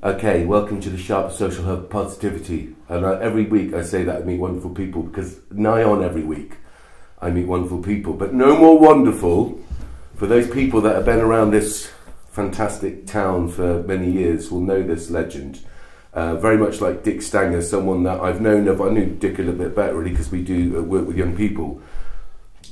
Okay, welcome to the Sharp Social Hub Positivity. And every week I say that I meet wonderful people, because nigh on every week I meet wonderful people. But no more wonderful for those people that have been around this fantastic town for many years will know this legend. Very much like Dick Stanger, someone that I've known of. I knew Dick a little bit better really because we do work with young people.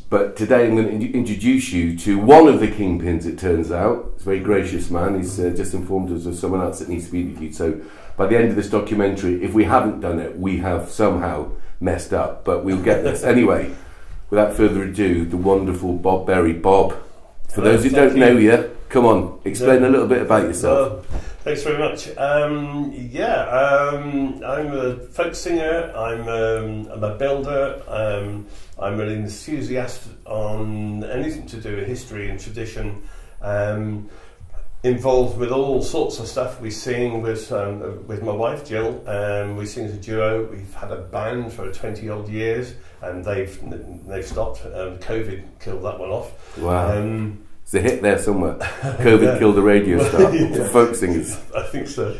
But today I'm going to introduce you to one of the kingpins, it turns out. He's a very gracious man. He's just informed us of someone else that needs to be interviewed. So by the end of this documentary, if we haven't done it, we have somehow messed up. But we'll get this. Anyway, without further ado, the wonderful Bob Berry. Bob, for those who don't know you, come on, explain a little bit about yourself. Thanks very much. I'm a folk singer, I'm a builder, I'm an enthusiast on anything to do with history and tradition, involved with all sorts of stuff. We sing with my wife Jill, we sing as a duo. We've had a band for 20 odd years and they've stopped. COVID killed that one off. Wow. It's a hit there somewhere. COVID killed the radio star for folk singers. I think so.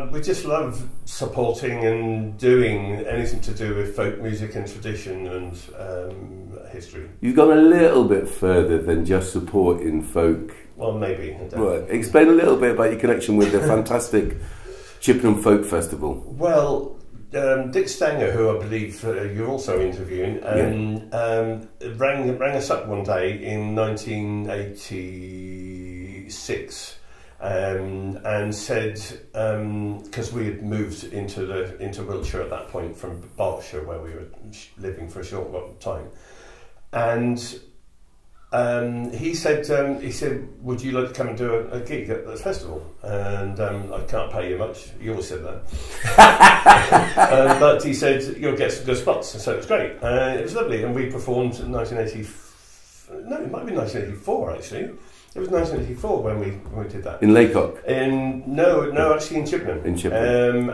We just love supporting and doing anything to do with folk music and tradition and history. You've gone a little bit further than just supporting folk. Well, maybe. Right. Explain a little bit about your connection with the fantastic Chippenham Folk Festival. Well, Dick Stanger, who I believe you're also interviewing, rang us up one day in 1986 and said, because we had moved into Wiltshire at that point from Berkshire, where we were living for a short time, and he said, would you like to come and do a gig at the festival? And I can't pay you much. You always said that. But he said, you'll get some good spots. And so it was great. It was lovely. And we performed in 1980. No, it might be 1984 actually. It was 1984 when we did that. In Laycock? No, actually in Chippenham. In Chippenham.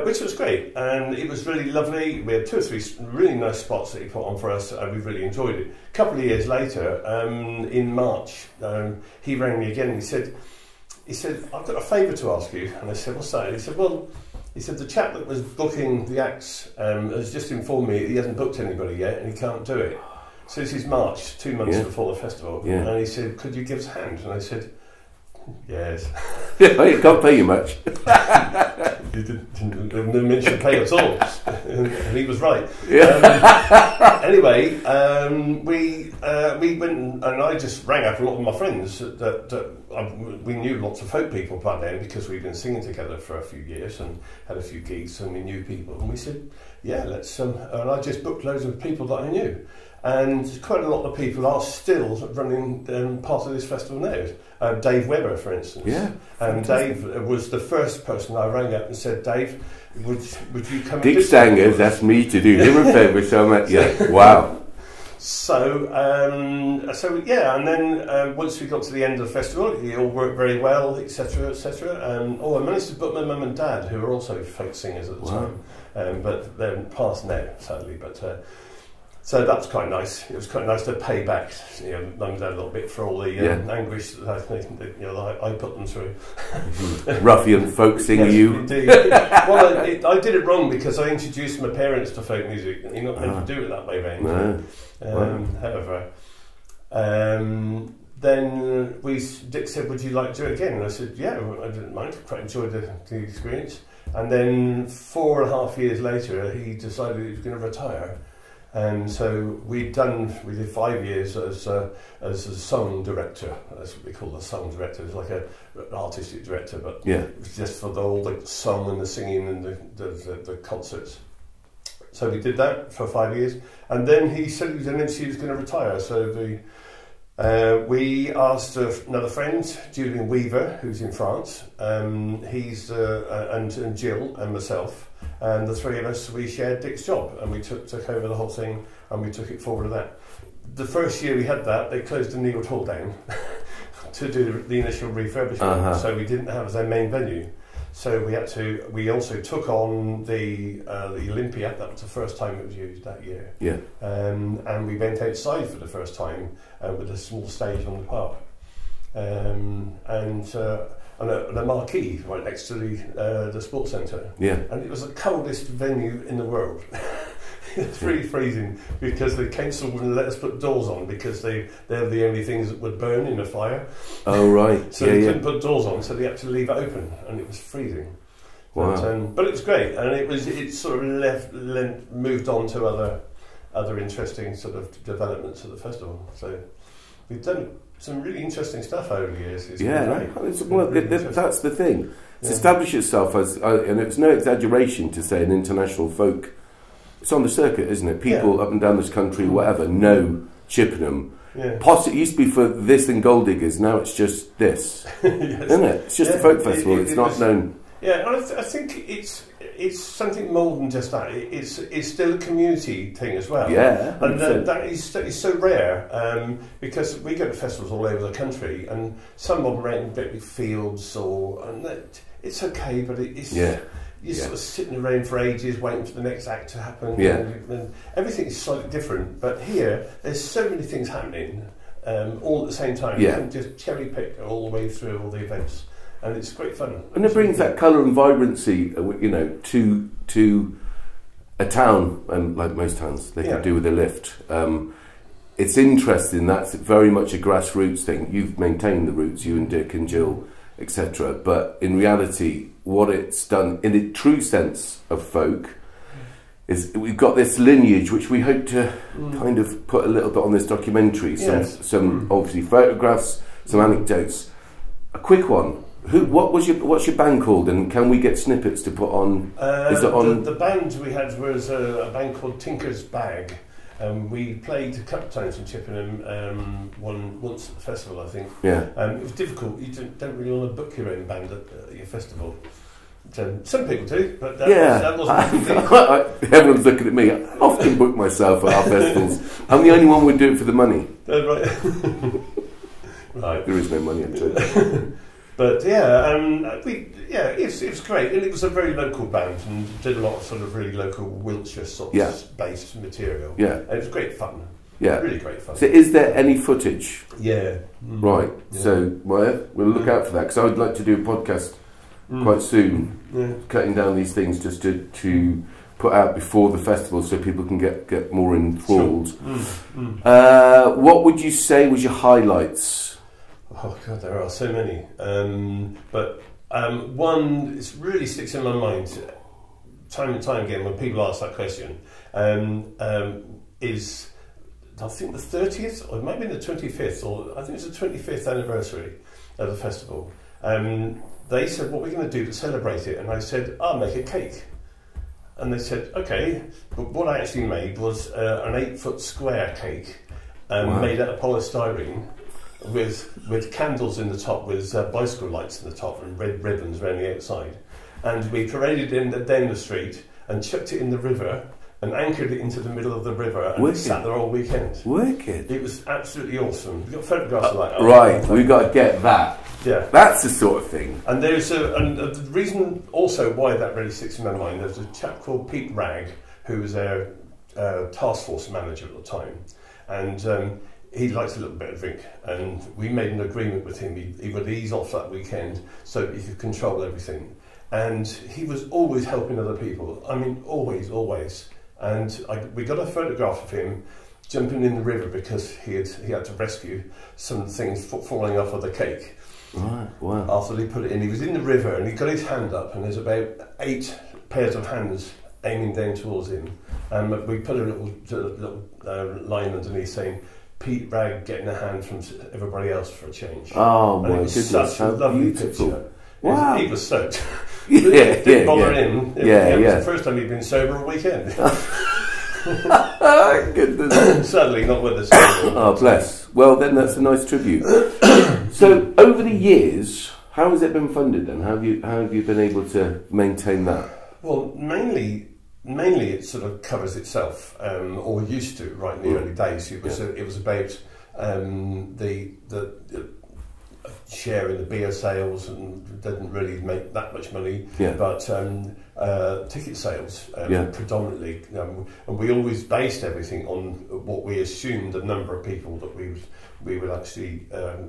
Which was great, and it was really lovely. We had 2 or 3 really nice spots that he put on for us, and we really enjoyed it. A couple of years later, in March, he rang me again and he said, I've got a favour to ask you. And I said, what's that? And he said, well, the chap that was booking the acts has just informed me he hasn't booked anybody yet and he can't do it. So this is March, 2 months before the festival, and he said, could you give us a hand? And I said, yes. I can't pay you much. He didn't mention pay at all, and he was right. Anyway, we went, and I just rang up a lot of my friends we knew lots of folk people back then because we'd been singing together for a few years and had a few gigs, and we knew people, and we said, yeah, let's. And I just booked loads of people that I knew. And quite a lot of people are still running part of this festival now. Dave Webber, for instance. Yeah. And Dave was the first person I rang up and said, Dave, would you come Dick and do Stanger's asked me to do him a favour, so much. Yeah. Wow. So yeah, and then once we got to the end of the festival, it all worked very well, etc., etc. I managed to book my mum and dad, who were also folk singers at the time, but they're past now, sadly. But so that's quite nice. It was quite nice to pay back, mum and dad a little bit for all the anguish that I put them through. Ruffian folk singer, you. Indeed. Well, I did it wrong because I introduced my parents to folk music. You're not meant to do it that way, Ray. No. However, then Dick said, would you like to do it again? And I said, yeah, I didn't mind. I quite enjoyed the experience. And then 4.5 years later, he decided he was going to retire. And so we did 5 years as a song director. That's what we call a song director. It's like an artistic director, but it was just for all the song and the singing and the concerts. So we did that for 5 years, and then he said he was going to retire. So we asked another friend, Julian Weaver, who's in France. He's and Jill and myself, and the 3 of us, we shared Dick's job, and we took over the whole thing, and we took it forward to that. The first year we had that, they closed the Newood Hall down to do the initial refurbishment, so we didn't have their main venue. So we also took on the Olympia. That was the first time it was used that year. Yeah. And we went outside for the first time with a small stage on the park. And a marquee right next to the sports centre. Yeah. And it was the coldest venue in the world. It's really freezing because the council wouldn't let us put doors on because they're the only things that would burn in a fire. Oh right. So they couldn't put doors on, so they had to leave it open, and it was freezing. Wow. But it was great, and it sort of moved on to other interesting sort of developments of the festival. So we've done some really interesting stuff over the years. It's been great. That's the thing. It's established itself as, and it's no exaggeration to say, an international folk. It's on the circuit, isn't it? People up and down this country, whatever, know Chippenham. Yeah. It used to be for this and gold diggers. Now it's just this, isn't it? It's just a folk festival. It's not known. Yeah, and I think it's something more than just that. It's still a community thing as well. Yeah, 100%. And that is so rare because we go to festivals all over the country, and some of them are in big fields, it's okay, but it's you're sort of sitting around for ages waiting for the next act to happen. Yeah. And everything is slightly different, but here there's so many things happening all at the same time. Yeah. You can just cherry pick all the way through all the events. And it's great fun. And it brings that colour and vibrancy, to a town, and like most towns, they could do with a lift. It's interesting. That's very much a grassroots thing. You've maintained the roots, you and Dick and Jill, etc. But in reality, what it's done, in a true sense of folk, is we've got this lineage, which we hope to kind of put a little bit on this documentary. Some obviously photographs, some anecdotes. A quick one. What's your band called, and can we get snippets to put on? Is it on? The band we had was a band called Tinker's Bag. We played a couple of times in Chippenham, once at the festival, I think. Yeah. It was difficult. You don't really want to book your own band at your festival. Some people do, but that wasn't everyone's looking at me. I often book myself at our festivals. I'm the only one who would do it for the money. Right. Right. There is no money into it. But it was great, and it was a very local band, and did a lot of sort of really local Wiltshire sort of based material. Yeah, and it was great fun. Yeah, really great fun. So, is there any footage? Yeah. Right. Yeah. So, we'll look out for that, because I would like to do a podcast quite soon, cutting down these things just to put out before the festival, so people can get more enthralled. Sure. What would you say was your highlights? Oh God, there are so many. But one that really sticks in my mind, time and time again, when people ask that question, is I think the 30th, or it might be the 25th, or I think it's the 25th anniversary of the festival. They said, "What we're going to do to celebrate it?" And I said, "I'll make a cake." And they said, "Okay." But what I actually made was an 8-foot square cake made out of polystyrene, with candles in the top, with bicycle lights in the top, and red ribbons around the outside. And we paraded down the street and chucked it in the river and anchored it into the middle of the river, and it sat there all weekend. Wicked. It was absolutely awesome. We've got photographs of that. Right, we've got to get that. Yeah. That's the sort of thing. And there's the reason also why that really sticks in my mind, there's a chap called Pete Ragg, who was our task force manager at the time. And he liked a little bit of drink, and we made an agreement with him. He would ease off that weekend so he could control everything. And he was always helping other people. I mean, always, always. And we got a photograph of him jumping in the river because he had to rescue some things falling off of the cake. Right, wow. After he put it in, he was in the river and he got his hand up, and there's about 8 pairs of hands aiming down towards him. And we put a little line underneath saying, "Pete Ragg getting a hand from everybody else for a change." Oh my goodness, such a lovely beautiful picture. Wow. He was soaked. It didn't bother him. It was the first time he'd been sober a weekend. Goodness. Sadly, not with us. Oh, bless. Well, then that's a nice tribute. So, over the years, how has it been funded then? How have you been able to maintain that? Well, mainly it sort of covers itself, or used to, right in the early days. It was about share in the beer sales and didn't really make that much money. Yeah. But ticket sales predominantly, and we always based everything on what we assumed the number of people that we would actually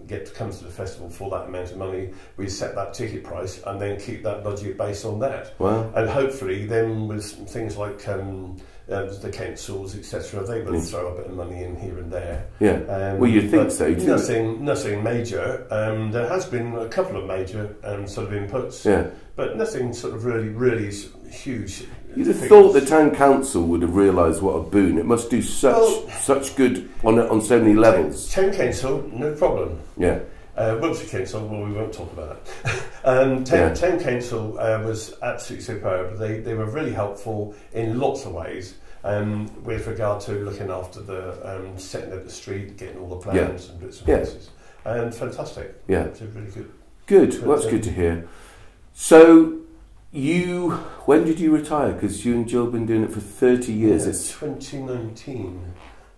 get to come to the festival for that amount of money. We set that ticket price and then keep that budget based on that. Wow. And hopefully then with things like the councils, etc., they would throw a bit of money in here and there. Yeah. Well, you'd think so. Nothing major. There has been a couple of major sort of inputs. Yeah. But nothing sort of really huge. You'd have thought the town council would have realised what a boon. It must do such good on so many levels. Town council, no problem. Yeah. Wiltshire Council, well, we won't talk about that. Town Council was absolutely superb. They were really helpful in lots of ways with regard to looking after the setting of the street, getting all the plans and bits and pieces. And fantastic. Yeah. It's really good. Good. Well, that's good to hear. So, when did you retire? Because you and Jill have been doing it for 30 years. Yeah, it's 2019,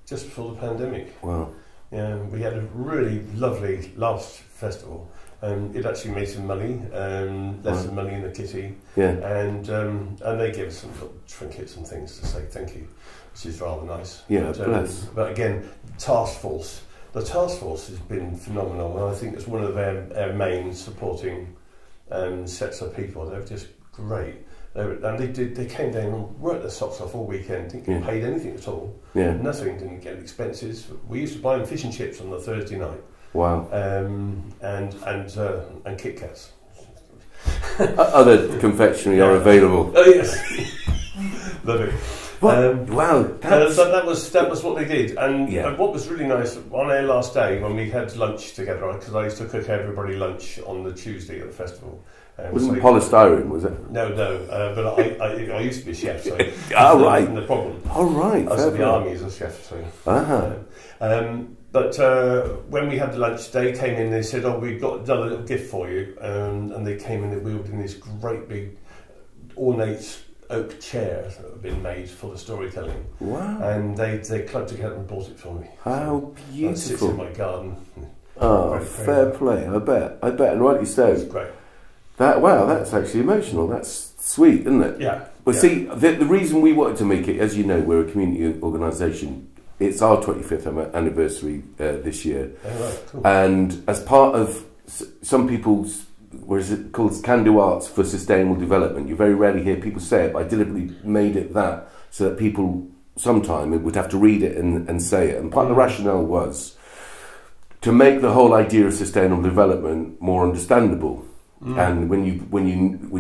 just before the pandemic. Wow. Yeah, we had a really lovely last festival. It actually made some money, left some money in the kitty, and they gave us some little trinkets and things to say thank you, which is rather nice. Yeah, bless. But again, the task force has been phenomenal, and I think it's one of their main supporting sets of people. They're just great. They came down and worked their socks off all weekend, didn't get paid anything at all. Yeah. Nothing, didn't get expenses. We used to buy them fish and chips on the Thursday night. Wow. And Kit Kats. Other confectionery are available. Oh yes. Love it. Wow. That was what they did, and what was really nice on our last day when we had lunch together, because I used to cook everybody lunch on the Tuesday at the festival. Wasn't polystyrene, was it? No, but I used to be a chef, so right. No problem. Oh right. I was in the army as a chef, so. But when we had the lunch, they came in and they said, "Oh, we've got a little gift for you," and they came in and wheeled in this great big ornate oak chair that had been made for the storytelling. Wow. And they clubbed together and bought it for me. How beautiful. It sits in my garden. Oh, very, fair play. I bet, and rightly so. It's great. That's actually emotional. That's sweet, isn't it? Yeah. Well, see, the reason we wanted to make it, as you know, we're a community organisation. It's our 25th anniversary this year. Oh, right, cool. And as part of some people's, what is it called, can-do arts for sustainable development, you very rarely hear people say it, but I deliberately made it that so that people sometime would have to read it and say it. And part of the rationale was to make the whole idea of sustainable development more understandable. And when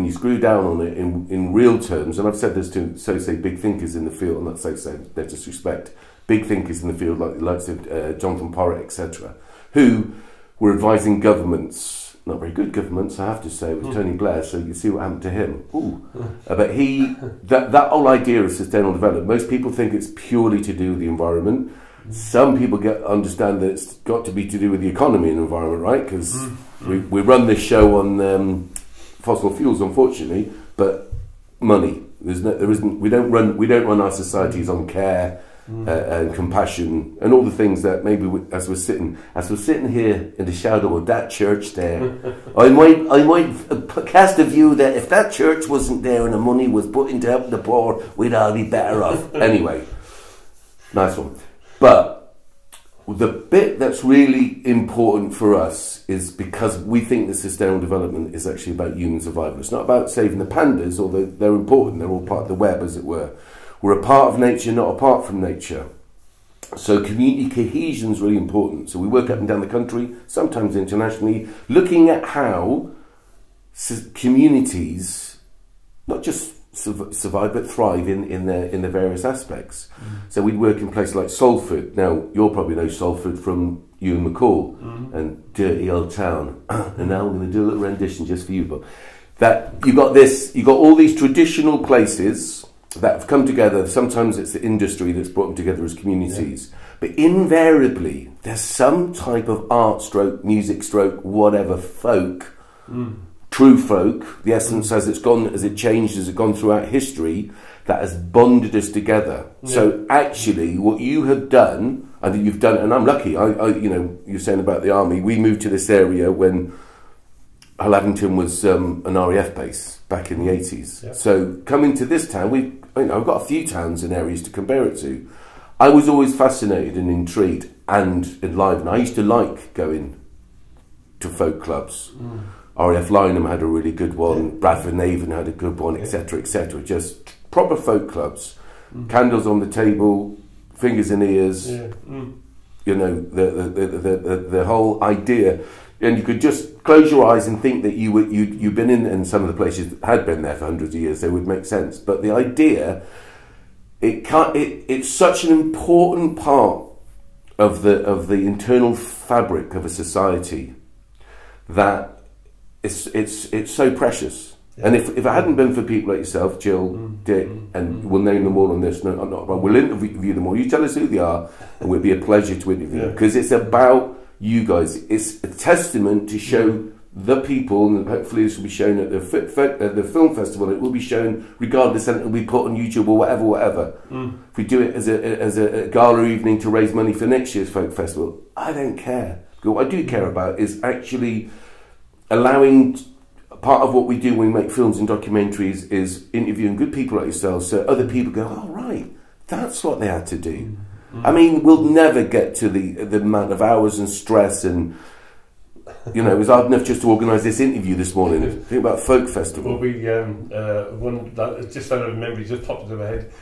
you screw down on it in real terms, and I've said this to say big thinkers in the field, and not say no disrespect, big thinkers in the field like the likes of Jonathan Porritt, etc., who were advising governments, not very good governments, I have to say, with Tony Blair. So you see what happened to him. But that whole idea of sustainable development, most people think it's purely to do with the environment. Some people understand that it's got to be to do with the economy and environment, right? Because we run this show on fossil fuels, unfortunately, but money. We don't run our societies on care and compassion and all the things that maybe as we're sitting here in the shadow of that church there, I might cast a view that if that church wasn't there and the money was put into helping the poor, we'd all be better off. Anyway, nice one. But the bit that's really important for us is because we think that sustainable development is actually about human survival. It's not about saving the pandas, although they're important. They're all part of the web, as it were. We're a part of nature, not apart from nature. So community cohesion is really important. So we work up and down the country, sometimes internationally, looking at how communities not just survive but thrive in their various aspects. So we'd work in places like Salford. Now you'll probably know Salford from Ewan McCall and Dirty Old Town. And now I'm going to do a little rendition just for you, Bob. That you got all these traditional places that have come together. Sometimes it's the industry that's brought them together as communities, but invariably there's some type of art stroke, music stroke, whatever, folk. True folk, the essence as it's changed, as it's gone throughout history, that has bonded us together. So actually, what you have done, and you've done, and I'm lucky. You're saying about the army. We moved to this area when Lavington was an RAF base back in the 80s. Yeah. So coming to this town, I've got a few towns and areas to compare it to. I was always fascinated and intrigued and enlivened. I used to like going to folk clubs. RAF Lynham had a really good one, Bradford Navan had a good one, etc., etc. Just proper folk clubs, candles on the table, fingers in ears. You know, the whole idea, and you could just close your eyes and think that you'd been in some of the places that had been there for hundreds of years. They would make sense, but the idea, it's such an important part of the internal fabric of a society that it's so precious. And if it hadn't been for people like yourself, Jill, Dick, and we'll name them all on this, we'll interview them all. You tell us who they are, and it'll be a pleasure to interview them, because it's about you guys. It's a testament to show the people, and hopefully this will be shown at the film festival. It will be shown regardless, and it will be put on YouTube or whatever. If we do it as a gala evening to raise money for next year's folk festival, I don't care. What I do care about is actually allowing. Part of what we do when we make films and documentaries is interviewing good people like yourselves, so other people go, oh right, that's what they had to do. I mean, we'll never get to the amount of hours and stress, and you know, it was hard enough just to organise this interview this morning. Think about folk festival. Well, we one just out of memory just popped into my head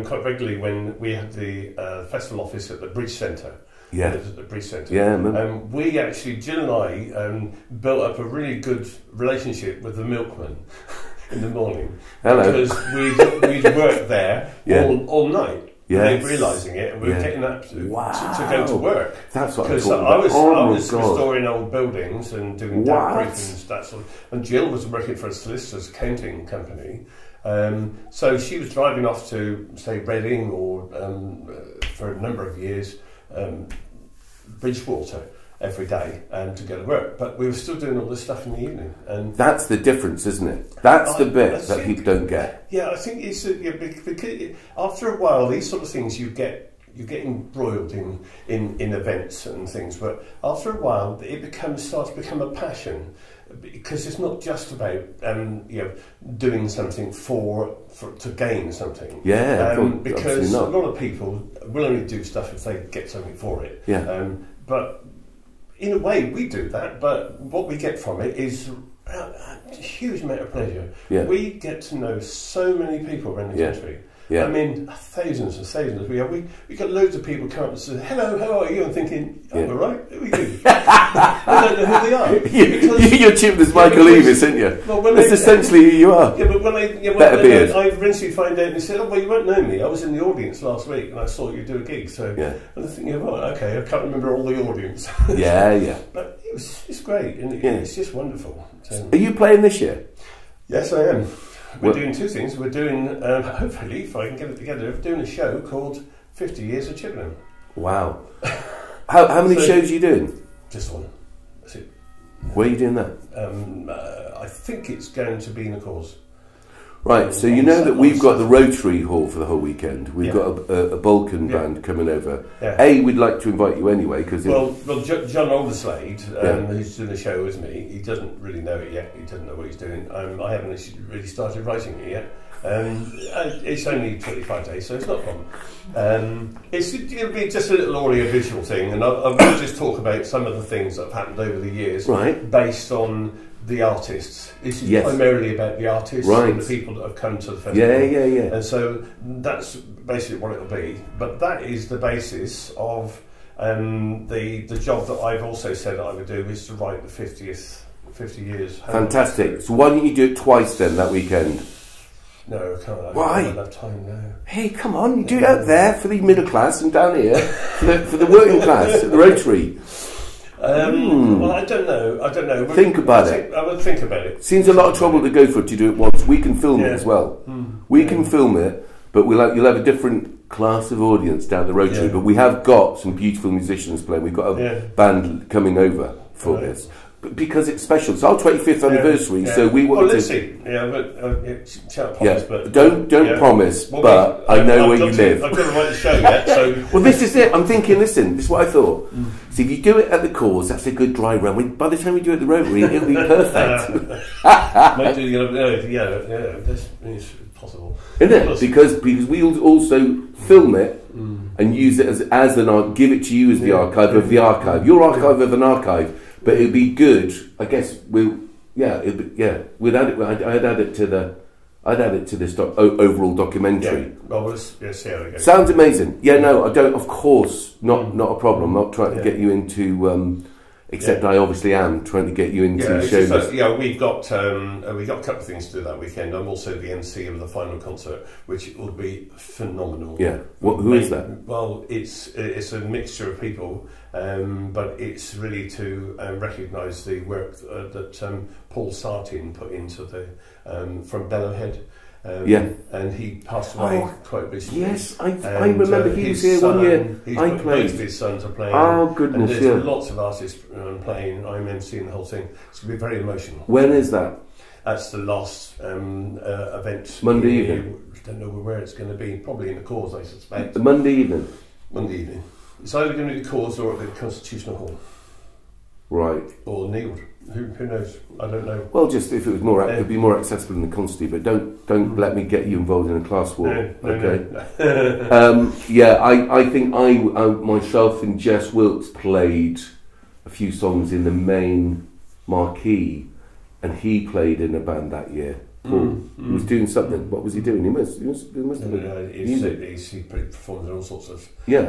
quite regularly when we had the festival office at the Bridge Centre. Yeah, the Bridge Centre. Yeah, we actually, Jill and I, built up a really good relationship with the milkman in the morning. Hello. Because we'd worked there all night. Yes. Realising it, and we were getting up to go to work. That's what because I was restoring old buildings and doing damp proofing and that sort of. And Jill was working for a solicitor's accounting company. So she was driving off to, say, Reading or for a number of years. Bridgewater every day to go to work, but we were still doing all this stuff in the evening, and that's the difference, isn't it? That's the bit that people don't get. Yeah, I think it's because after a while, these sort of things you get embroiled in events and things, but after a while, it starts to become a passion. Because it's not just about doing something to gain something. Yeah, because a lot of people will only do stuff if they get something for it. Yeah. But in a way, we do that. But what we get from it is a huge amount of pleasure. Yeah. We get to know so many people around the country. Yeah. I mean, thousands and thousands. We got loads of people come up and say, "Hello, how are you?" And thinking, "I'm all right. Who are you?" I don't know who they are. You're Chippenham's Michael Eavis, aren't you? Well, that's essentially who you are. Yeah, but when I eventually find out, and they said, "Oh, well, you won't know me. I was in the audience last week, and I saw you do a gig." So, and I'm thinking, "Oh, okay, I can't remember all the audience." Yeah. But it's great, and it's just wonderful. So, are you playing this year? Yes, I am. We're doing two things. We're doing, hopefully, if I can get it together, we're doing a show called 50 Years of Chippenham. Wow. How many shows are you doing? Just one. That's it. Where are you doing that? I think it's going to be in the cause. Right, so you know that we've got the Rotary Hall for the whole weekend. We've got a Balkan band coming over. Yeah. We'd like to invite you anyway because John Alderslade, who's doing the show with me, he doesn't really know it yet. He doesn't know what he's doing. I haven't really started writing it yet. It's only 25 days, so it's not a problem. It'll be just a little audio-visual thing, and I will just talk about some of the things that have happened over the years, based on the artists. This is primarily about the artists and the people that have come to the festival. Yeah. And so that's basically what it'll be. But that is the basis of the job that I've also said I would do, is to write the 50 years. Fantastic. So why don't you do it twice then that weekend? No, I can't. Why? I don't have time now. Hey, come on, you do it out there for the middle class and down here for the working class at the Rotary. Well, I don't know. Think about it. I would think about it. Seems a lot of trouble to go for it to do it once. We can film it as well. We can film it, but you'll have a different class of audience down the Rotary. But we have got some beautiful musicians playing. We've got a band coming over for this. because it's special. It's our 25th anniversary, so we want let's to. see. Yeah, but can't promise. But don't promise. Well, but I know where you live. I've got to write the show yet. So well, this is it. I'm thinking. Listen, this is what I thought. See, if you do it at the cause, that's a good dry run. By the time we do it at the Rotary, it'll be perfect. Might do it's possible. Isn't it? Because we also film it and use it as an give it to you as the archive of the archive, your archive of an archive. But it'd be good. I guess we'd add it. I'd add it to this overall documentary. Yeah. Well, let's see how it goes. Sounds amazing. Yeah, no, I don't. Of course, not a problem. I'm not trying to get you into. Except I obviously am trying to get you into shows. We've got a couple of things to do that weekend. I'm also the MC of the final concert, which will be phenomenal. Yeah. Who is that? Well, it's a mixture of people, but it's really to recognise the work that Paul Sartin put into the from Bellowhead. And he passed away quite recently. Yes, I remember he was here 1 year. I played. Both of his sons are playing. Oh goodness! And there's lots of artists playing. I'm emceeing the whole thing. It's going to be very emotional. When is that? That's the last event. Monday evening. I don't know where it's going to be. Probably in the cause, I suspect. The Monday evening. Monday evening. It's either going to be the cause or at the Constitutional Hall. Right. Or Neild. Who knows? I don't know. Well, just if it was more, it'd be more accessible in the Consti. But don't let me get you involved in a class war. Okay. I think I myself and Jess Wilkes played a few songs in the main marquee, and he played in a band that year. Paul. He was doing something. What was he doing? He must have been music. He performs all sorts of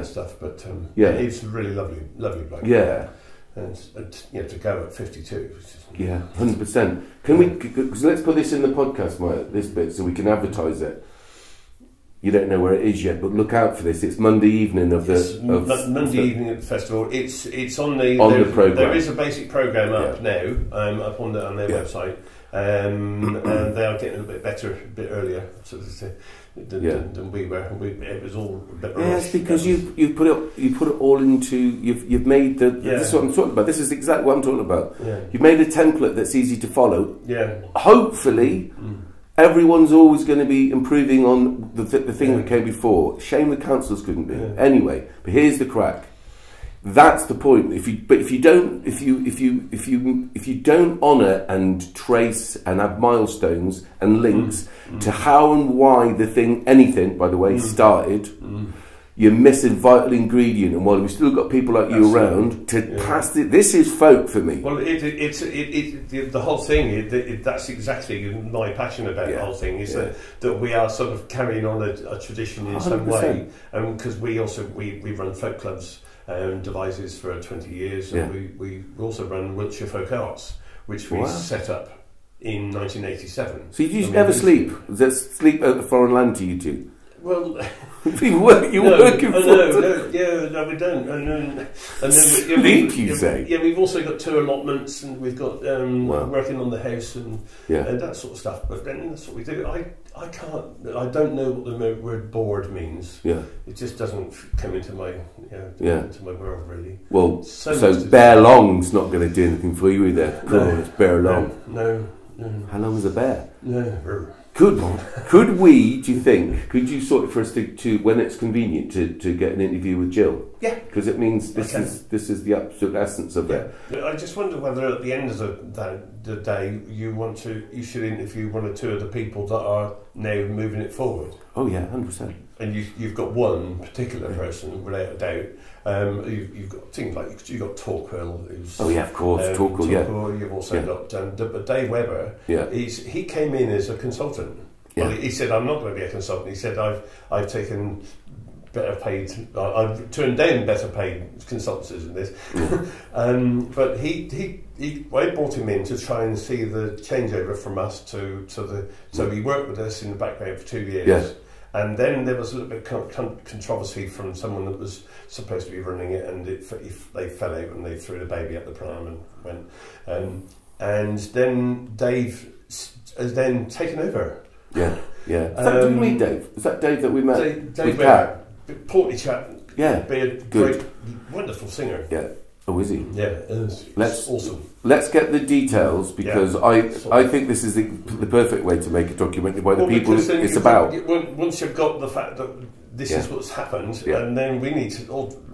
stuff. But he's a really lovely bloke. Yeah. And to go at 52. 100%. Can we? Cause let's put this in the podcast, Maya, this bit, so we can advertise it. You don't know where it is yet, but look out for this. It's Monday evening Monday evening at the festival. It's on the programme. There is a basic programme up now, up on their website, and they are getting a bit better, a bit earlier, sort of than we were. It was all a bit. Yes, because you put it all into you've made this is what I'm talking about. This is exactly what I'm talking about. Yeah. You've made a template that's easy to follow. Yeah. Hopefully, everyone's always going to be improving on the thing that came before. Shame the councils couldn't be. Yeah. Anyway, but here's the crack. That's the point. If you don't honour and trace and have milestones and links to how and why anything by the way started, you're missing vital ingredient. And while we've still got people like you around to pass it, this is folk for me. Well, it's the whole thing. That's exactly my passion about the whole thing. Is that we are sort of carrying on a tradition in 100%. Some way, because we run folk clubs. Devices for 20 years, and we also run Wiltshire Folk Arts, which we set up in 1987. So you never sleep? Is there sleep at the foreign land to you two? Well, you're working for no, we don't. And then sleep, you say? Yeah, we've also got tour allotments, and we've got working on the house and that sort of stuff. But then that's what we do. I don't know what the word bored means. Yeah, it just doesn't come into my into my world really. Well, so bear long's not going to do anything for you either. It's bear long. No. How long is a bear? No. Could we? Do you think? Could you sort it for us to when it's convenient to get an interview with Jill? Yeah, because it means this is the absolute essence of it. I just wonder whether at the end of the day you should interview one or two of the people that are now moving it forward. Oh yeah, 100%. And you've got one particular person without a doubt. You've got things like you've got Torquil. Of course, Torquil. You've also got Dave Webber. Yeah, he came in as a consultant. Yeah. Well, he said, "I'm not going to be a consultant." He said, "I've taken better paid. I've turned down better paid consultancies in this." But I brought him in to try and see the changeover from us to the. So he worked with us in the background for 2 years. Yes. And then there was a little bit of controversy from someone that was supposed to be running it, and they fell out and they threw the baby up the pram and went. And then Dave has then taken over. Yeah. Did we meet Dave? Was that Dave that we met? Dave Cat. Portly chap. Yeah. Be a great, wonderful singer. Yeah. Oh, is he? Yeah, it's awesome. Let's get the details, because I think this is the perfect way to make a documentary by the people it's about. Once you've got the fact that this is what's happened, and then we need to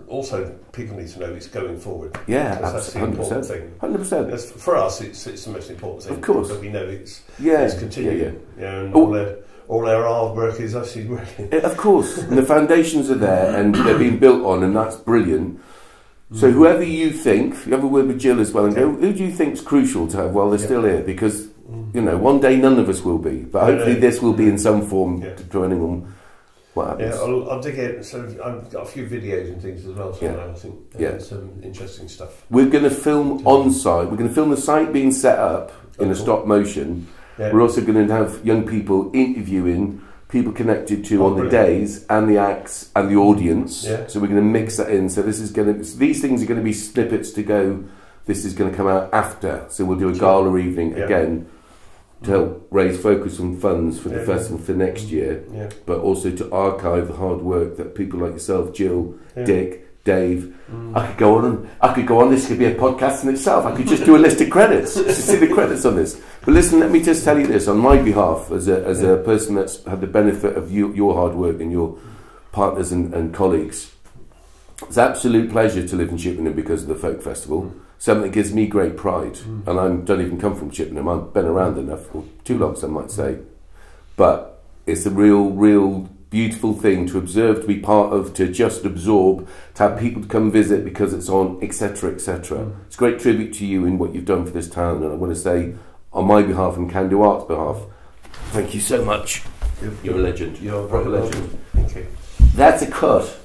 also people need to know it's going forward. Yeah, that's the important thing. 100%. For us, it's the most important thing. Of course, that we know it's continuing. Yeah. And all our hard work is actually working. Of course, and the foundations are there and they're being built on, and that's brilliant. So whoever you think, you have a word with Jill as well, and go, who do you think's crucial to have while they're still here? Because, you know, one day none of us will be, but hopefully this will be in some form to anyone. What happens? Yeah, I'll dig in. So I've got a few videos and things as well. So I think some interesting stuff. We're going to film on site. We're going to film the site being set up in a stop motion. Yeah. We're also going to have young people interviewing people connected to on the days, and the acts and the audience. Yeah. So we're going to mix that in. So this is going to, these things are going to be snippets to go. This is going to come out after. So we'll do a gala evening again to help raise focus on funds for the festival for next year, but also to archive the hard work that people like yourself, Jill, Dick, Dave. I could go on. This could be a podcast in itself. I could just do a list of credits. Just see the credits on this. But listen, let me just tell you this on my behalf, as a person that's had the benefit of your hard work and your partners and colleagues. It's an absolute pleasure to live in Chippenham because of the Folk Festival. Something that gives me great pride. And I don't even come from Chippenham. I've been around enough, or too long, some might say. But it's a real beautiful thing to observe, to be part of, to just absorb, to have people to come visit because it's on, etc., etc. It's a great tribute to you in what you've done for this town, and I want to say, on my behalf and Can Do Art's behalf, thank you so much. You're a legend. You're a proper legend. Thank you. That's a cut.